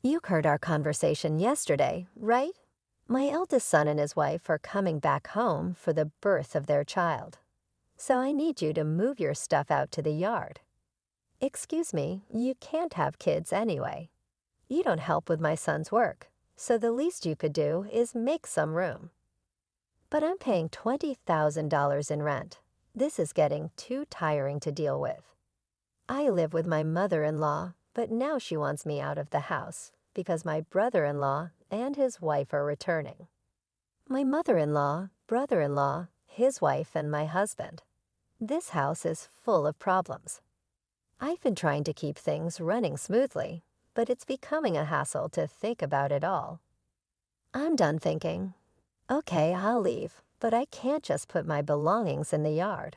You heard our conversation yesterday, right? My eldest son and his wife are coming back home for the birth of their child. So I need you to move your stuff out to the yard. Excuse me, you can't have kids anyway. You don't help with my son's work, so the least you could do is make some room. But I'm paying $20,000 in rent. This is getting too tiring to deal with. I live with my mother-in-law, but now she wants me out of the house because my brother-in-law and his wife are returning. My mother-in-law, brother-in-law, his wife, and my husband. This house is full of problems. I've been trying to keep things running smoothly, but it's becoming a hassle to think about it all. I'm done thinking. Okay, I'll leave, but I can't just put my belongings in the yard.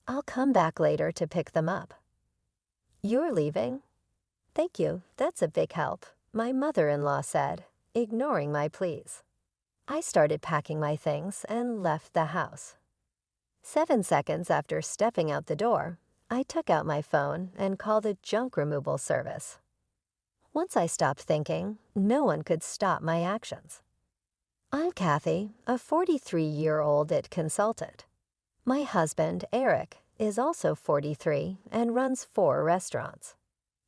I'll come back later to pick them up. You're leaving? Thank you, that's a big help, my mother-in-law said, ignoring my pleas. I started packing my things and left the house. 7 seconds after stepping out the door, I took out my phone and called a junk removal service. Once I stopped thinking, no one could stop my actions. I'm Kathy, a 43-year-old consultant. My husband, Eric, is also 43 and runs 4 restaurants.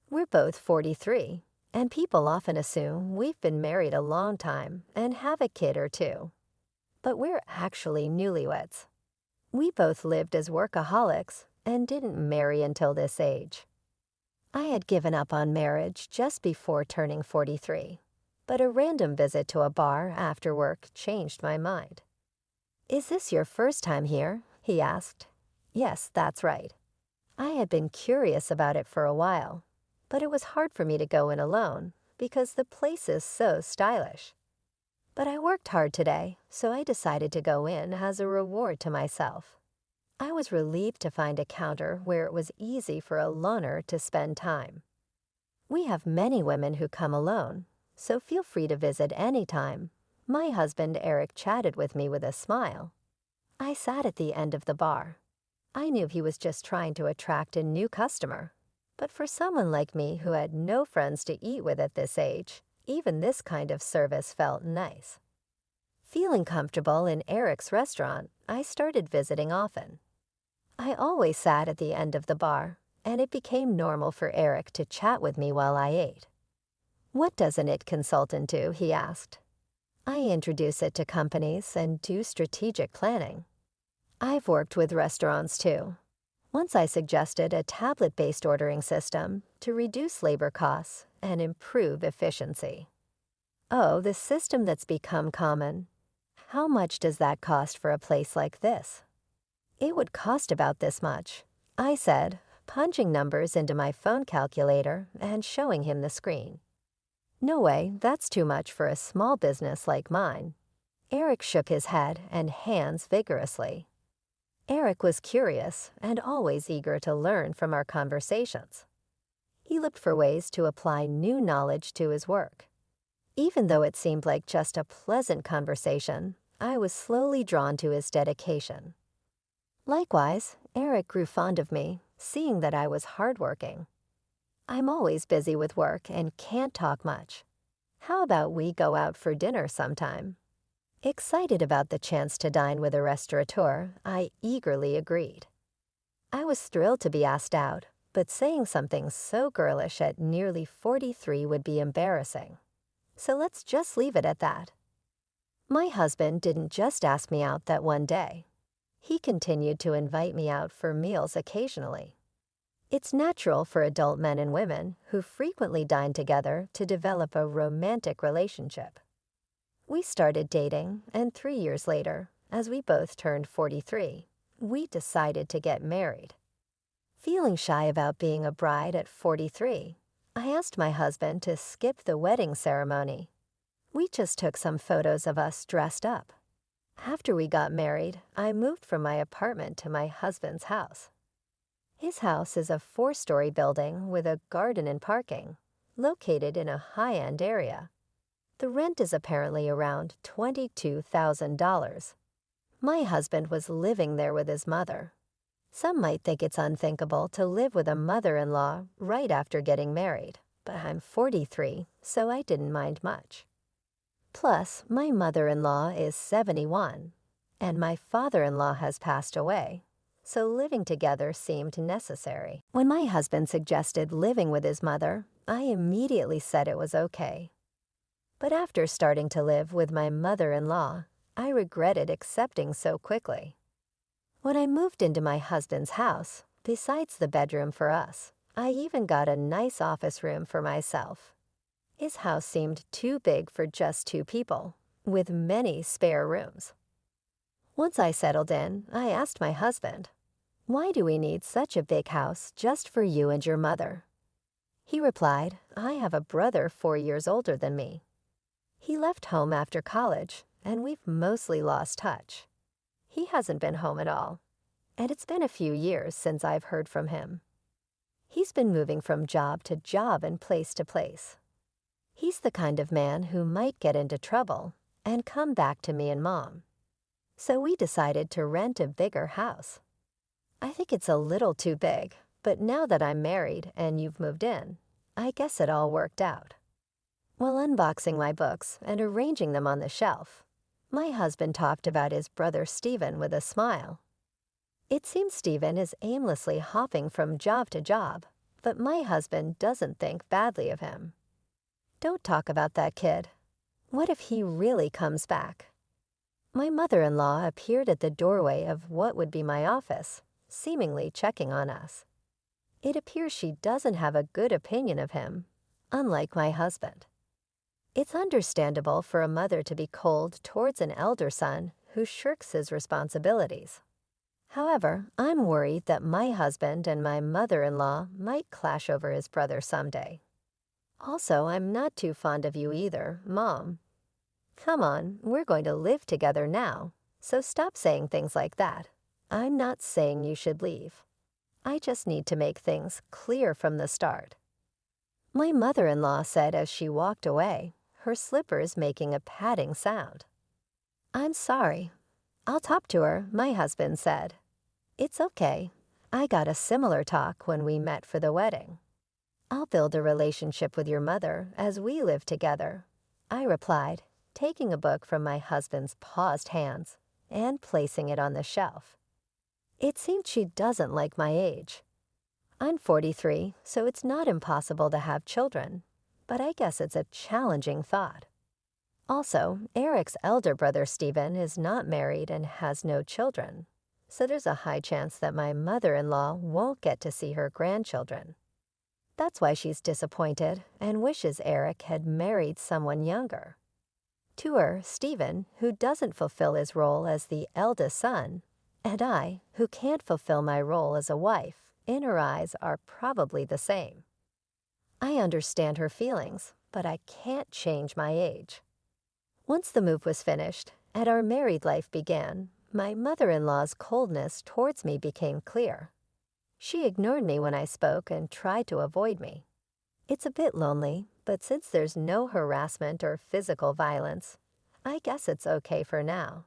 We're both 43, and people often assume we've been married a long time and have a kid or two. But we're actually newlyweds. We both lived as workaholics and didn't marry until this age. I had given up on marriage just before turning 43, but a random visit to a bar after work changed my mind. Is this your first time here? He asked. Yes, that's right. I had been curious about it for a while, but it was hard for me to go in alone because the place is so stylish. But I worked hard today, so I decided to go in as a reward to myself. I was relieved to find a counter where it was easy for a loner to spend time. We have many women who come alone, so feel free to visit anytime. My husband Eric chatted with me with a smile. I sat at the end of the bar. I knew he was just trying to attract a new customer, but for someone like me who had no friends to eat with at this age, even this kind of service felt nice. Feeling comfortable in Eric's restaurant, I started visiting often. I always sat at the end of the bar, and it became normal for Eric to chat with me while I ate. What does an IT consultant do? He asked. I introduce it to companies and do strategic planning. I've worked with restaurants too. Once I suggested a tablet-based ordering system to reduce labor costs and improve efficiency. Oh, the system that's become common. How much does that cost for a place like this? It would cost about this much, I said, punching numbers into my phone calculator and showing him the screen. No way, that's too much for a small business like mine. Eric shook his head and hands vigorously. Eric was curious and always eager to learn from our conversations. He looked for ways to apply new knowledge to his work. Even though it seemed like just a pleasant conversation, I was slowly drawn to his dedication. Likewise, Eric grew fond of me, seeing that I was hardworking. I'm always busy with work and can't talk much. How about we go out for dinner sometime? Excited about the chance to dine with a restaurateur, I eagerly agreed. I was thrilled to be asked out, but saying something so girlish at nearly 43 would be embarrassing. So let's just leave it at that. My husband didn't just ask me out that one day. He continued to invite me out for meals occasionally. It's natural for adult men and women who frequently dine together to develop a romantic relationship. We started dating, and 3 years later, as we both turned 43, we decided to get married. Feeling shy about being a bride at 43, I asked my husband to skip the wedding ceremony. We just took some photos of us dressed up. After we got married, I moved from my apartment to my husband's house. His house is a 4-story building with a garden and parking, located in a high-end area. The rent is apparently around $22,000. My husband was living there with his mother. Some might think it's unthinkable to live with a mother-in-law right after getting married, but I'm 43, so I didn't mind much. Plus, my mother-in-law is 71, and my father-in-law has passed away, so living together seemed necessary. When my husband suggested living with his mother, I immediately said it was okay. But after starting to live with my mother-in-law, I regretted accepting so quickly. When I moved into my husband's house, besides the bedroom for us, I even got a nice office room for myself. His house seemed too big for just 2 people, with many spare rooms. Once I settled in, I asked my husband, "Why do we need such a big house just for you and your mother?" He replied, "I have a brother 4 years older than me. He left home after college, and we've mostly lost touch. He hasn't been home at all, and it's been a few years since I've heard from him. He's been moving from job to job and place to place. He's the kind of man who might get into trouble and come back to me and Mom. So we decided to rent a bigger house. I think it's a little too big, but now that I'm married and you've moved in, I guess it all worked out." While unboxing my books and arranging them on the shelf, my husband talked about his brother Stephen with a smile. It seems Stephen is aimlessly hopping from job to job, but my husband doesn't think badly of him. "Don't talk about that kid. What if he really comes back?" My mother-in-law appeared at the doorway of what would be my office, seemingly checking on us. It appears she doesn't have a good opinion of him, unlike my husband. It's understandable for a mother to be cold towards an elder son who shirks his responsibilities. However, I'm worried that my husband and my mother-in-law might clash over his brother someday. Also, I'm not too fond of you either, Mom. Come on, we're going to live together now, so stop saying things like that. I'm not saying you should leave. I just need to make things clear from the start." My mother-in-law said as she walked away, her slippers making a padding sound. "I'm sorry. I'll talk to her," my husband said. "It's okay. I got a similar talk when we met for the wedding. I'll build a relationship with your mother as we live together," I replied, taking a book from my husband's paused hands and placing it on the shelf. It seemed she doesn't like my age. I'm 43, so it's not impossible to have children, but I guess it's a challenging thought. Also, Eric's elder brother Stephen is not married and has no children, so there's a high chance that my mother-in-law won't get to see her grandchildren. That's why she's disappointed and wishes Eric had married someone younger. To her, Stephen, who doesn't fulfill his role as the eldest son, and I, who can't fulfill my role as a wife, in her eyes are probably the same. I understand her feelings, but I can't change my age. Once the move was finished and our married life began, my mother-in-law's coldness towards me became clear. She ignored me when I spoke and tried to avoid me. It's a bit lonely, but since there's no harassment or physical violence, I guess it's okay for now.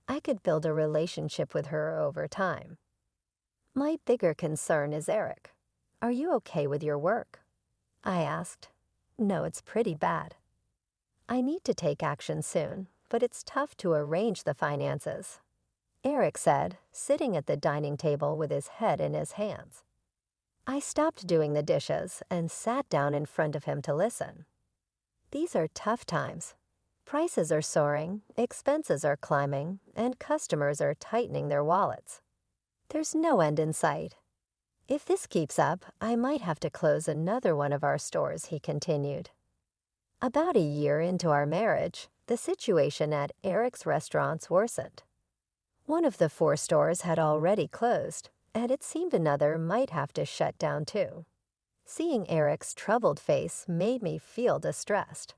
I could build a relationship with her over time. My bigger concern is Eric. "Are you okay with your work?" I asked. "No, it's pretty bad. I need to take action soon, but it's tough to arrange the finances," Eric said, sitting at the dining table with his head in his hands. I stopped doing the dishes and sat down in front of him to listen. These are tough times. Prices are soaring, expenses are climbing, and customers are tightening their wallets. There's no end in sight. "If this keeps up, I might have to close another one of our stores," he continued. About a year into our marriage, the situation at Eric's restaurants worsened. One of the 4 stores had already closed, and it seemed another might have to shut down too. Seeing Eric's troubled face made me feel distressed.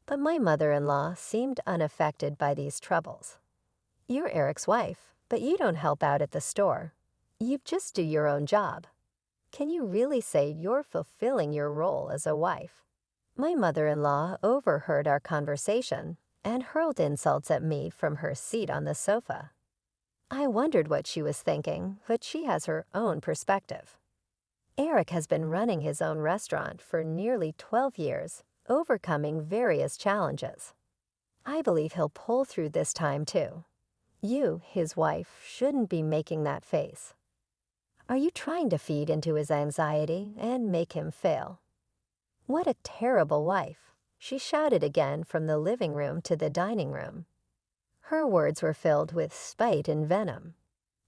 But my mother-in-law seemed unaffected by these troubles. "You're Eric's wife, but you don't help out at the store. You just do your own job. Can you really say you're fulfilling your role as a wife?" My mother-in-law overheard our conversation and hurled insults at me from her seat on the sofa. I wondered what she was thinking, but she has her own perspective. Eric has been running his own restaurant for nearly 12 years, overcoming various challenges. I believe he'll pull through this time too. You, his wife, shouldn't be making that face. Are you trying to feed into his anxiety and make him fail? What a terrible wife, she shouted again from the living room to the dining room. Her words were filled with spite and venom.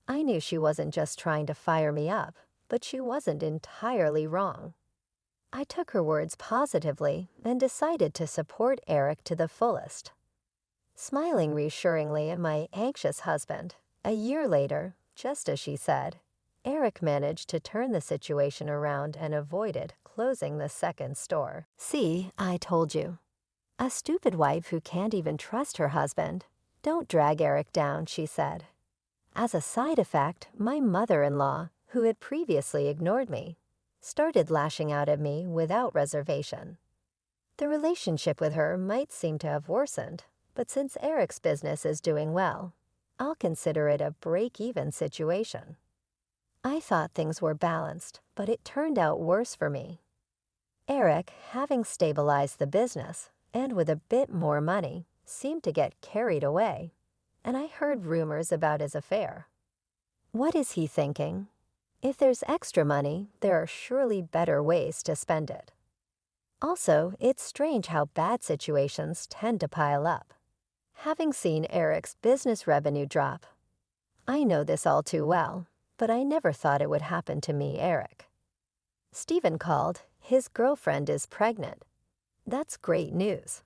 I knew she wasn't just trying to fire me up, but she wasn't entirely wrong. I took her words positively and decided to support Eric to the fullest. Smiling reassuringly at my anxious husband, a year later, just as she said, Eric managed to turn the situation around and avoided closing the second store. See, I told you. A stupid wife who can't even trust her husband. Don't drag Eric down, she said. As a side effect, my mother-in-law, who had previously ignored me, started lashing out at me without reservation. The relationship with her might seem to have worsened, but since Eric's business is doing well, I'll consider it a break-even situation. I thought things were balanced, but it turned out worse for me. Eric, having stabilized the business, and with a bit more money, seemed to get carried away, and I heard rumors about his affair. What is he thinking? If there's extra money, there are surely better ways to spend it. Also, it's strange how bad situations tend to pile up. Having seen Eric's business revenue drop, I know this all too well, but I never thought it would happen to me, Eric. Stephen called. His girlfriend is pregnant. That's great news.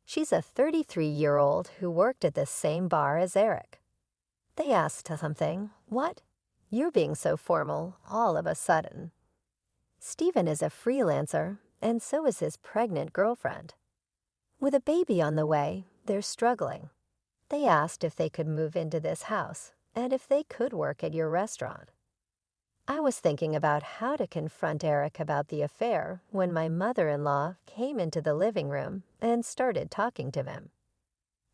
She's a 33-year-old who worked at the same bar as Eric. They asked something. What? You're being so formal all of a sudden. Stephen is a freelancer, and so is his pregnant girlfriend. With a baby on the way, they're struggling. They asked if they could move into this house and if they could work at your restaurant. I was thinking about how to confront Eric about the affair when my mother-in-law came into the living room and started talking to him.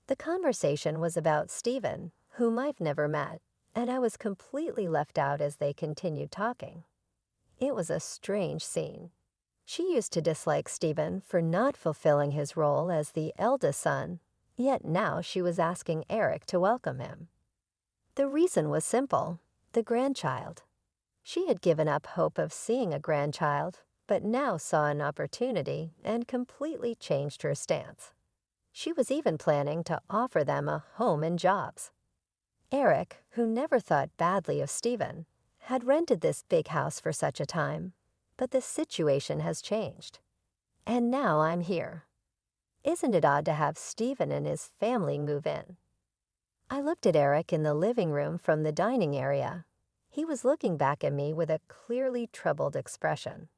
The conversation was about Stephen, whom I've never met, and I was completely left out as they continued talking. It was a strange scene. She used to dislike Stephen for not fulfilling his role as the eldest son, yet now she was asking Eric to welcome him. The reason was simple: the grandchild. She had given up hope of seeing a grandchild, but now saw an opportunity and completely changed her stance. She was even planning to offer them a home and jobs. Eric, who never thought badly of Stephen, had rented this big house for such a time, but the situation has changed. And now I'm here. Isn't it odd to have Stephen and his family move in? I looked at Eric in the living room from the dining area. He was looking back at me with a clearly troubled expression.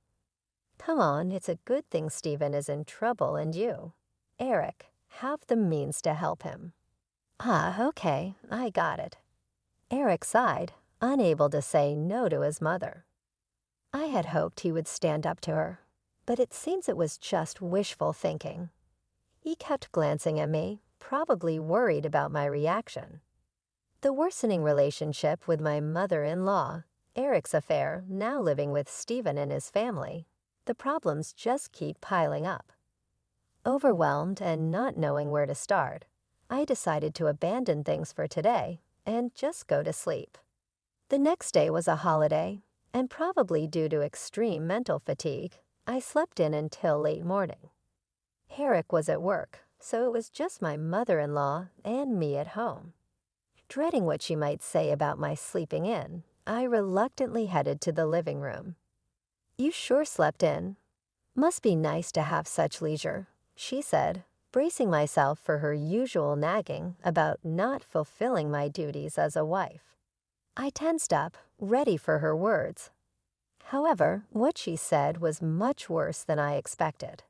Come on, it's a good thing Stephen is in trouble and you, Eric, have the means to help him. Ah, okay, I got it. Eric sighed, unable to say no to his mother. I had hoped he would stand up to her, but it seems it was just wishful thinking. He kept glancing at me, probably worried about my reaction. The worsening relationship with my mother-in-law, Eric's affair, now living with Stephen and his family, the problems just keep piling up. Overwhelmed and not knowing where to start, I decided to abandon things for today and just go to sleep. The next day was a holiday, and probably due to extreme mental fatigue, I slept in until late morning. Eric was at work, so it was just my mother-in-law and me at home. Dreading what she might say about my sleeping in, I reluctantly headed to the living room. You sure slept in. Must be nice to have such leisure, she said, bracing myself for her usual nagging about not fulfilling my duties as a wife. I tensed up, ready for her words. However, what she said was much worse than I expected.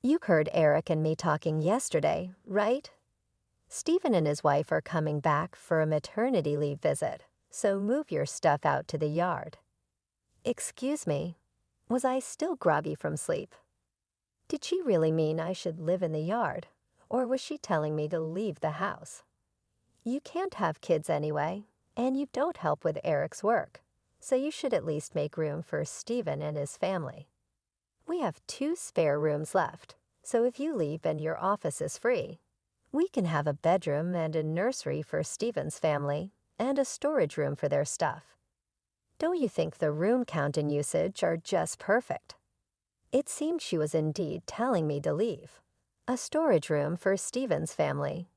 You heard Eric and me talking yesterday, right? Stephen and his wife are coming back for a maternity leave visit, so move your stuff out to the yard. Excuse me, was I still groggy from sleep? Did she really mean I should live in the yard, or was she telling me to leave the house? You can't have kids anyway, and you don't help with Eric's work, so you should at least make room for Stephen and his family. We have 2 spare rooms left, so if you leave and your office is free, we can have a bedroom and a nursery for Stephen's family and a storage room for their stuff. Don't you think the room count and usage are just perfect?" It seemed she was indeed telling me to leave. A storage room for Stephen's family.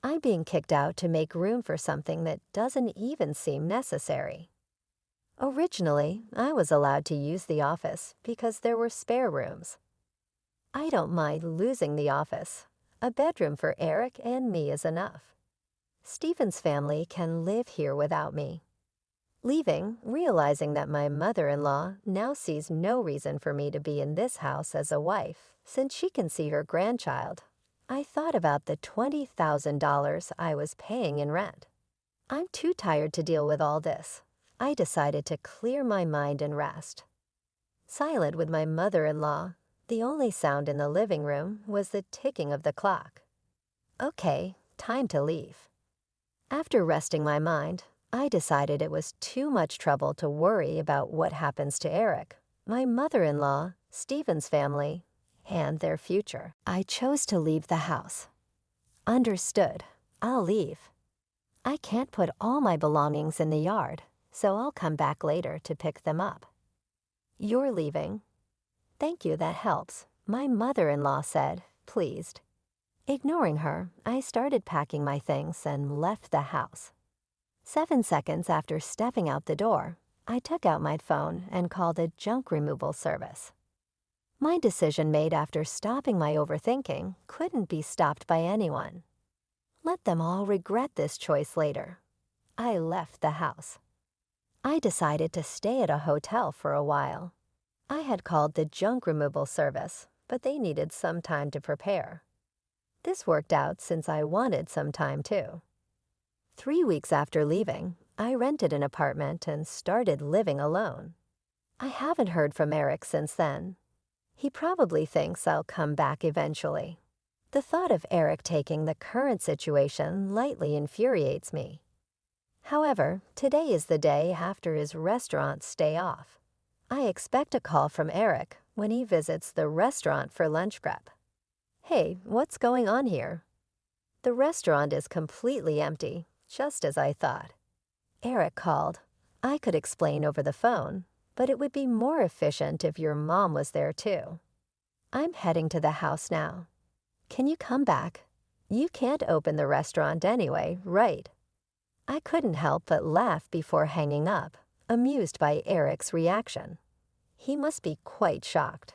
I'm being kicked out to make room for something that doesn't even seem necessary. Originally, I was allowed to use the office because there were spare rooms. I don't mind losing the office. A bedroom for Eric and me is enough. Stephen's family can live here without me. Leaving, realizing that my mother-in-law now sees no reason for me to be in this house as a wife, since she can see her grandchild, I thought about the $20,000 I was paying in rent. I'm too tired to deal with all this. I decided to clear my mind and rest. Silent with my mother-in-law, the only sound in the living room was the ticking of the clock. Okay, time to leave. After resting my mind, I decided it was too much trouble to worry about what happens to Eric, my mother-in-law, Stephen's family, and their future. I chose to leave the house. Understood. I'll leave. I can't put all my belongings in the yard, so I'll come back later to pick them up. You're leaving? Thank you, that helps, my mother-in-law said, pleased. Ignoring her, I started packing my things and left the house. 7 seconds after stepping out the door, I took out my phone and called a junk removal service. My decision made after stopping my overthinking couldn't be stopped by anyone. Let them all regret this choice later. I left the house. I decided to stay at a hotel for a while. I had called the junk removal service, but they needed some time to prepare. This worked out since I wanted some time too. 3 weeks after leaving, I rented an apartment and started living alone. I haven't heard from Eric since then. He probably thinks I'll come back eventually. The thought of Eric taking the current situation lightly infuriates me. However, today is the day after his restaurant stay off. I expect a call from Eric when he visits the restaurant for lunch prep. Hey, what's going on here? The restaurant is completely empty, just as I thought. Eric called. I could explain over the phone, but it would be more efficient if your mom was there too. I'm heading to the house now. Can you come back? You can't open the restaurant anyway, right? I couldn't help but laugh before hanging up, amused by Eric's reaction. He must be quite shocked.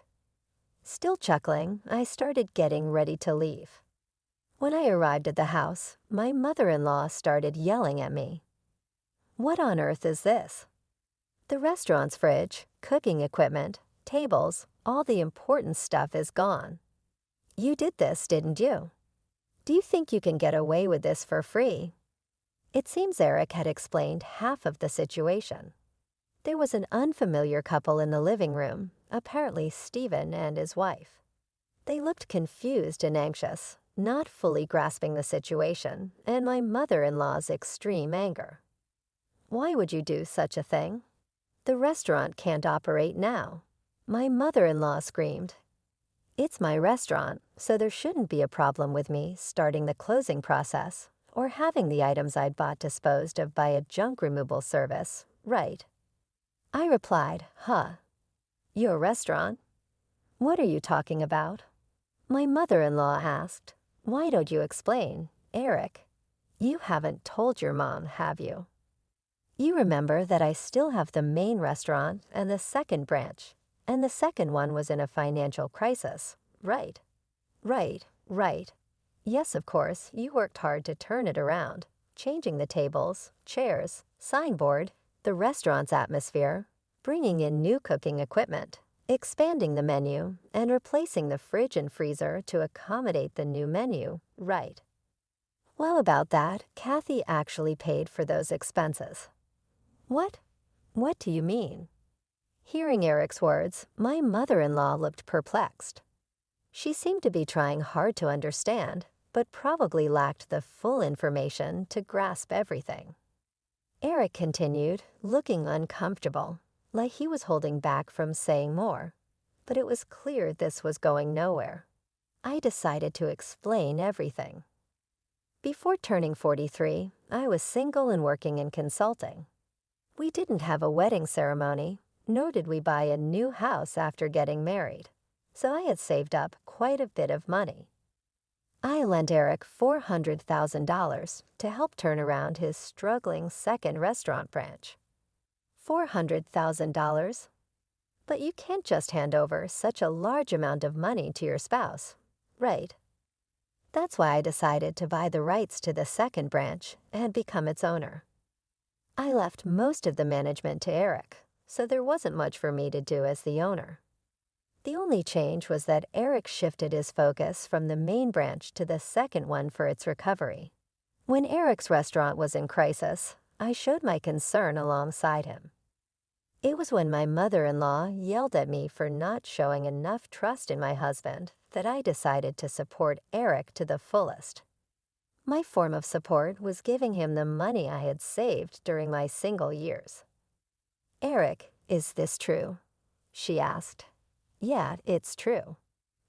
Still chuckling, I started getting ready to leave. When I arrived at the house, my mother-in-law started yelling at me. What on earth is this? The restaurant's fridge, cooking equipment, tables, all the important stuff is gone. You did this, didn't you? Do you think you can get away with this for free? It seems Eric had explained half of the situation. There was an unfamiliar couple in the living room, apparently Stephen and his wife. They looked confused and anxious, not fully grasping the situation and my mother-in-law's extreme anger. Why would you do such a thing? The restaurant can't operate now. My mother-in-law screamed. It's my restaurant, so there shouldn't be a problem with me starting the closing process or having the items I'd bought disposed of by a junk removal service, right? I replied, Your restaurant? What are you talking about? My mother-in-law asked. Why don't you explain, Eric? You haven't told your mom, have you? You remember that I still have the main restaurant and the second branch, and the second one was in a financial crisis, right? Right. Yes, of course, you worked hard to turn it around, changing the tables, chairs, signboard, the restaurant's atmosphere, bringing in new cooking equipment, expanding the menu, and replacing the fridge and freezer to accommodate the new menu, right? Well, about that, Kathy actually paid for those expenses. What? What do you mean? Hearing Eric's words, my mother-in-law looked perplexed. She seemed to be trying hard to understand, but probably lacked the full information to grasp everything. Eric continued, looking uncomfortable, like he was holding back from saying more. But it was clear this was going nowhere. I decided to explain everything. Before turning 43, I was single and working in consulting. We didn't have a wedding ceremony, nor did we buy a new house after getting married, so I had saved up quite a bit of money. I lent Eric $400,000 to help turn around his struggling second restaurant branch. $400,000? But you can't just hand over such a large amount of money to your spouse, right? That's why I decided to buy the rights to the second branch and become its owner. I left most of the management to Eric, so there wasn't much for me to do as the owner. The only change was that Eric shifted his focus from the main branch to the second one for its recovery. When Eric's restaurant was in crisis, I showed my concern alongside him. It was when my mother-in-law yelled at me for not showing enough trust in my husband that I decided to support Eric to the fullest. My form of support was giving him the money I had saved during my single years. "Eric, is this true?" she asked. "Yeah, it's true."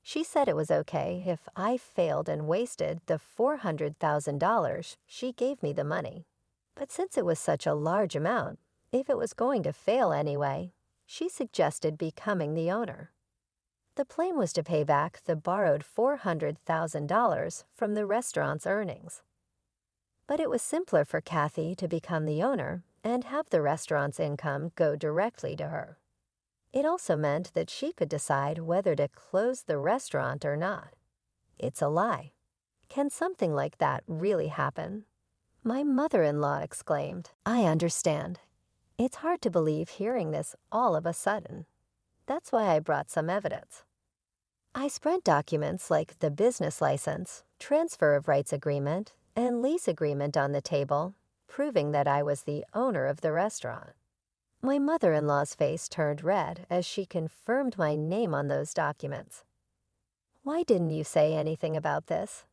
She said it was okay if I failed and wasted the $400,000 she gave me the money. But since it was such a large amount, if it was going to fail anyway, she suggested becoming the owner. The plan was to pay back the borrowed $400,000 from the restaurant's earnings. But it was simpler for Kathy to become the owner and have the restaurant's income go directly to her. It also meant that she could decide whether to close the restaurant or not. It's a lie. Can something like that really happen? My mother-in-law exclaimed, "I understand. It's hard to believe hearing this all of a sudden. That's why I brought some evidence." I spread documents like the business license, transfer of rights agreement, and lease agreement on the table, proving that I was the owner of the restaurant. My mother-in-law's face turned red as she confirmed my name on those documents. "Why didn't you say anything about this?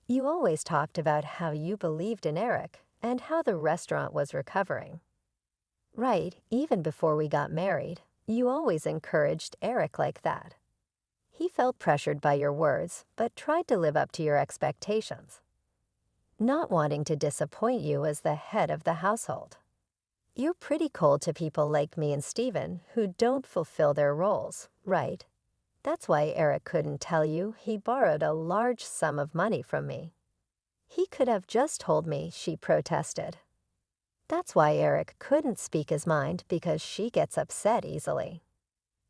You always talked about how you believed in Eric and how the restaurant was recovering. Right, even before we got married, you always encouraged Eric like that. He felt pressured by your words, but tried to live up to your expectations. Not wanting to disappoint you as the head of the household. You're pretty cold to people like me and Steven who don't fulfill their roles, right? That's why Eric couldn't tell you he borrowed a large sum of money from me. He could have just told me," she protested. "That's why Eric couldn't speak his mind because she gets upset easily.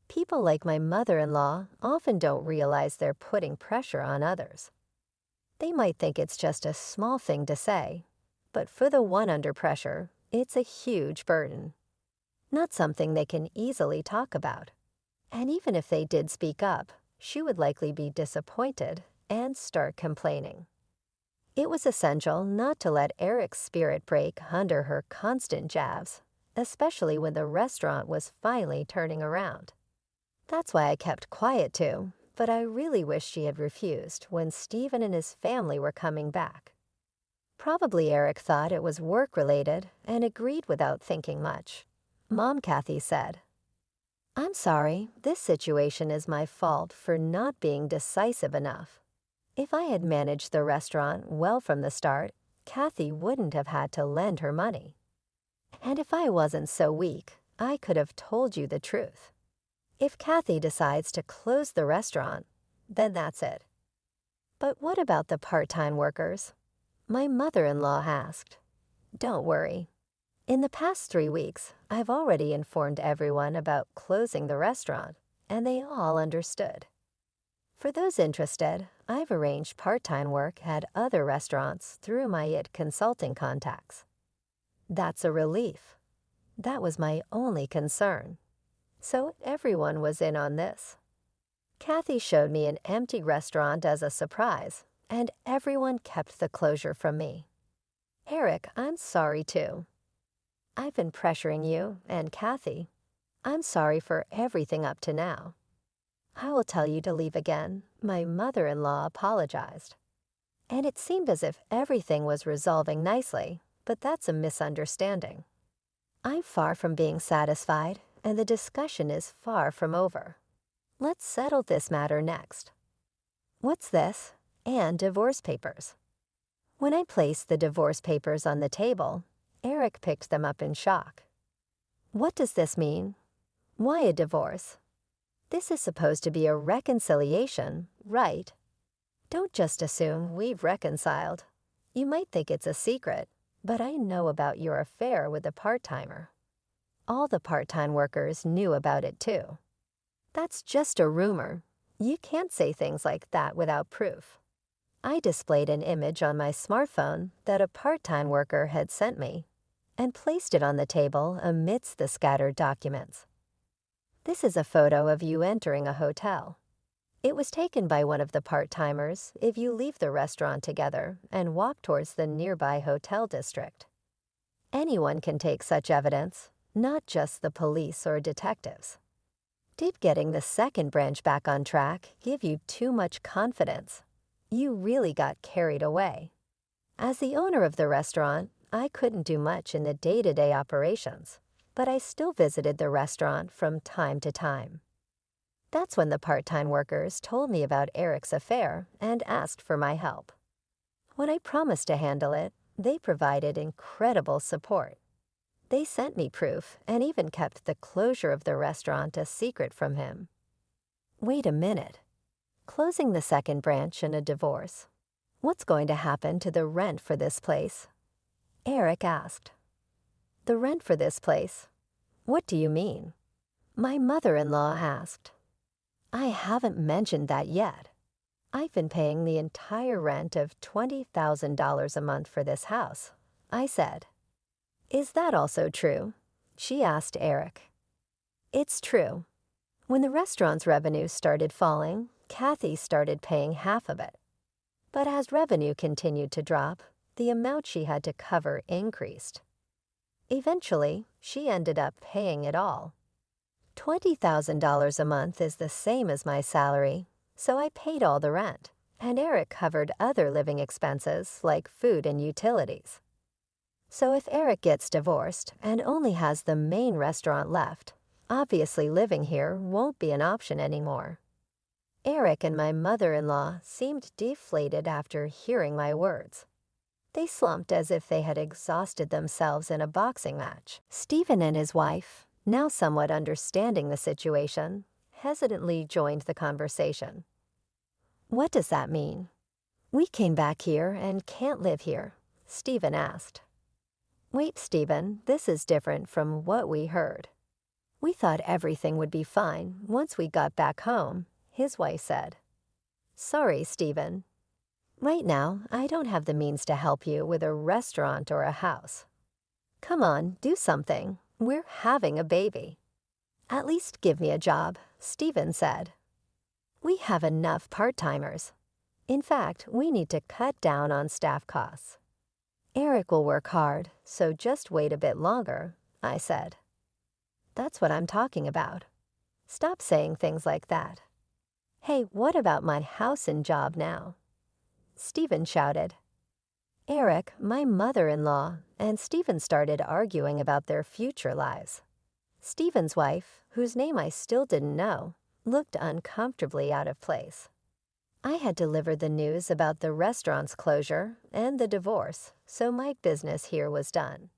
People like my mother-in-law often don't realize they're putting pressure on others. They might think it's just a small thing to say, but for the one under pressure, it's a huge burden. Not something they can easily talk about. And even if they did speak up, she would likely be disappointed and start complaining." It was essential not to let Eric's spirit break under her constant jabs, especially when the restaurant was finally turning around. That's why I kept quiet too, but I really wish she had refused when Steven and his family were coming back. Probably Eric thought it was work-related and agreed without thinking much. Mom Kathy said, "I'm sorry, this situation is my fault for not being decisive enough. If I had managed the restaurant well from the start, Kathy wouldn't have had to lend her money. And if I wasn't so weak, I could have told you the truth. If Kathy decides to close the restaurant, then that's it." "But what about the part-time workers?" my mother-in-law asked. "Don't worry. In the past 3 weeks, I've already informed everyone about closing the restaurant, and they all understood. For those interested, I've arranged part-time work at other restaurants through my IT consulting contacts. That's a relief. That was my only concern. So everyone was in on this. Kathy showed me an empty restaurant as a surprise, and everyone kept the closure from me. Eric, I'm sorry too. I've been pressuring you and Kathy. I'm sorry for everything up to now. I will tell you to leave again," my mother-in-law apologized. And it seemed as if everything was resolving nicely, but that's a misunderstanding. I'm far from being satisfied, and the discussion is far from over. Let's settle this matter next. What's this? And divorce papers. When I placed the divorce papers on the table, Eric picked them up in shock. What does this mean? Why a divorce? This is supposed to be a reconciliation, right? Don't just assume we've reconciled. You might think it's a secret, but I know about your affair with the part-timer. All the part-time workers knew about it too. That's just a rumor. You can't say things like that without proof. I displayed an image on my smartphone that a part-time worker had sent me and placed it on the table amidst the scattered documents. This is a photo of you entering a hotel. It was taken by one of the part-timers if you leave the restaurant together and walk towards the nearby hotel district. Anyone can take such evidence, not just the police or detectives. Did getting the second branch back on track give you too much confidence? You really got carried away. As the owner of the restaurant, I couldn't do much in the day-to-day operations, but I still visited the restaurant from time to time. That's when the part-time workers told me about Eric's affair and asked for my help. When I promised to handle it, they provided incredible support. They sent me proof and even kept the closure of the restaurant a secret from him. Wait a minute. Closing the second branch in a divorce. What's going to happen to the rent for this place? Eric asked. The rent for this place? What do you mean? My mother-in-law asked. I haven't mentioned that yet. I've been paying the entire rent of $20,000 a month for this house, I said. Is that also true? She asked Eric. It's true. When the restaurant's revenue started falling, Kathy started paying half of it. But as revenue continued to drop, the amount she had to cover increased. Eventually, she ended up paying it all. $20,000 a month is the same as my salary, so I paid all the rent, and Eric covered other living expenses like food and utilities. So if Eric gets divorced and only has the main restaurant left, obviously living here won't be an option anymore. Eric and my mother-in-law seemed deflated after hearing my words. They slumped as if they had exhausted themselves in a boxing match. Stephen and his wife, now somewhat understanding the situation, hesitantly joined the conversation. What does that mean? We came back here and can't live here, Stephen asked. Wait, Stephen, this is different from what we heard. We thought everything would be fine once we got back home, his wife said. Sorry, Stephen. Right now, I don't have the means to help you with a restaurant or a house. Come on, do something. We're having a baby. At least give me a job, Stephen said. We have enough part-timers. In fact, we need to cut down on staff costs. Eric will work hard, so just wait a bit longer, I said. That's what I'm talking about. Stop saying things like that. Hey, what about my house and job now? Stephen shouted. Eric, my mother-in-law, and Stephen started arguing about their future lives. Stephen's wife, whose name I still didn't know, looked uncomfortably out of place. I had delivered the news about the restaurant's closure and the divorce, so my business here was done.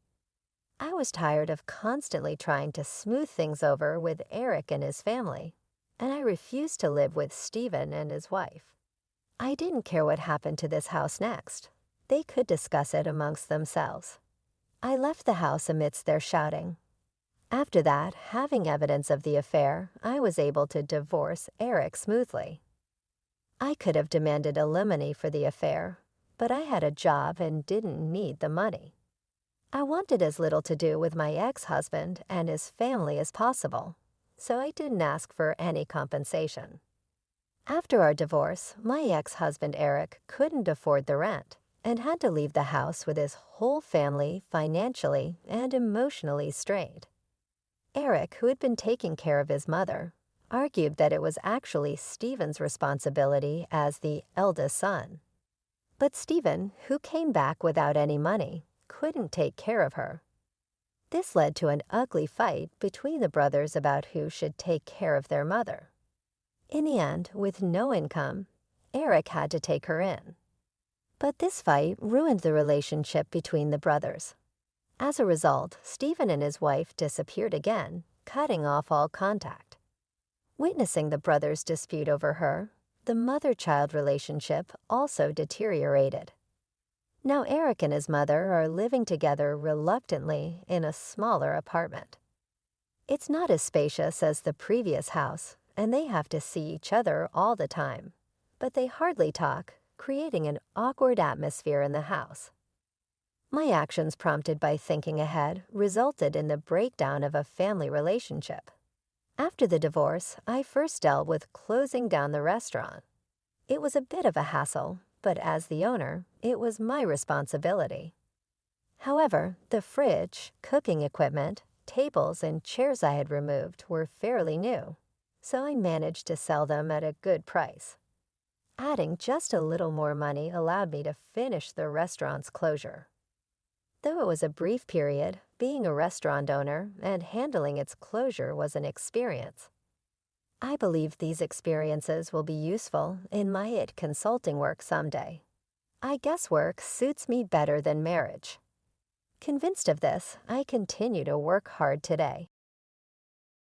I was tired of constantly trying to smooth things over with Eric and his family, and I refused to live with Stephen and his wife. I didn't care what happened to this house next. They could discuss it amongst themselves. I left the house amidst their shouting. After that, having evidence of the affair, I was able to divorce Eric smoothly. I could have demanded alimony for the affair, but I had a job and didn't need the money. I wanted as little to do with my ex-husband and his family as possible, so I didn't ask for any compensation. After our divorce, my ex-husband Eric couldn't afford the rent and had to leave the house with his whole family financially and emotionally strained. Eric, who had been taking care of his mother, argued that it was actually Stephen's responsibility as the eldest son. But Stephen, who came back without any money, couldn't take care of her. This led to an ugly fight between the brothers about who should take care of their mother. In the end, with no income, Eric had to take her in. But this fight ruined the relationship between the brothers. As a result, Stephen and his wife disappeared again, cutting off all contact. Witnessing the brothers' dispute over her, the mother-child relationship also deteriorated. Now Eric and his mother are living together reluctantly in a smaller apartment. It's not as spacious as the previous house, and they have to see each other all the time, but they hardly talk, creating an awkward atmosphere in the house. My actions prompted by thinking ahead resulted in the breakdown of a family relationship. After the divorce, I first dealt with closing down the restaurant. It was a bit of a hassle, but as the owner, it was my responsibility. However, the fridge, cooking equipment, tables, and chairs I had removed were fairly new, so I managed to sell them at a good price. Adding just a little more money allowed me to finish the restaurant's closure. Though it was a brief period, being a restaurant owner and handling its closure was an experience. I believe these experiences will be useful in my IT consulting work someday. I guess work suits me better than marriage. Convinced of this, I continue to work hard today.